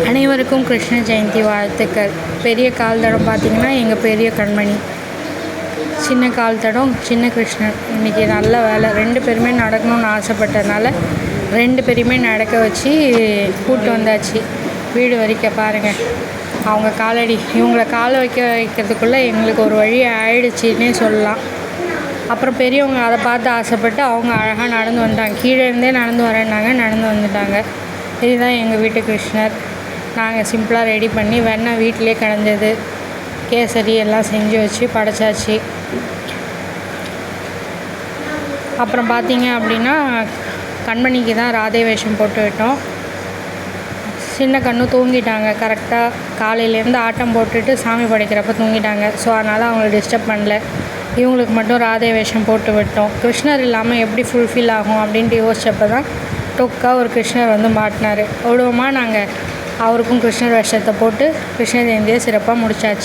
அனைவருக்கும் கிருஷ்ண ஜெயந்தி வாழ்த்துக்கள். பெரிய கால் தடம் பார்த்திங்கன்னா எங்கள் பெரிய கண்மணி, சின்ன கால் தடம் சின்ன கிருஷ்ணன். இன்றைக்கி நல்ல வேலை, 2 பேருமே நடக்கணும்னு ஆசைப்பட்டதுனால 2 பேரையுமே நடக்க வச்சு கூப்பிட்டு வந்தாச்சு வீடு வரைக்கும். பாருங்கள், அவங்க காலடி, இவங்கள காலை வைக்கிறதுக்குள்ளே எங்களுக்கு ஒரு வழி ஆயிடுச்சின்னே சொல்லலாம். அப்புறம் பெரியவங்க அதை பார்த்து ஆசைப்பட்டு அவங்க அழகாக நடந்து வந்துட்டாங்க. கீழே இருந்தே நடந்து வரேன்னாங்க, நடந்து வந்துட்டாங்க. இதுதான் எங்கள் வீட்டு கிருஷ்ணர். நாங்கள் சிம்பிளாக ரெடி பண்ணி வெண்ணெய் வீட்டிலே கிடந்தது, கேசரி எல்லாம் செஞ்சு வச்சு படைச்சாச்சு. அப்புறம் பார்த்தீங்க அப்படின்னா கண்மணிக்கு தான் ராதே வேஷம் போட்டு விட்டோம். சின்ன கண்ணு தூங்கிட்டாங்க. கரெக்டாக காலையிலேருந்து ஆட்டம் போட்டுட்டு சாமி படைக்கிறப்ப தூங்கிட்டாங்க. ஸோ அதனால் அவங்கள டிஸ்டர்ப் பண்ணல. இவங்களுக்கு மட்டும் ராதே வேஷம் போட்டு விட்டோம். கிருஷ்ணர் இல்லாமல் எப்படி ஃபுல்ஃபில் ஆகும் அப்படின்ட்டு யோசிச்சப்போ தான் டொக்கா ஒரு கிருஷ்ணர் வந்து மாட்டினார். அவ்வளோமா நாங்கள் அவருக்கும் கிருஷ்ணர் வேஷத்தை போட்டு கிருஷ்ண ஜெயந்தியை சிறப்பாக முடிச்சாச்சு.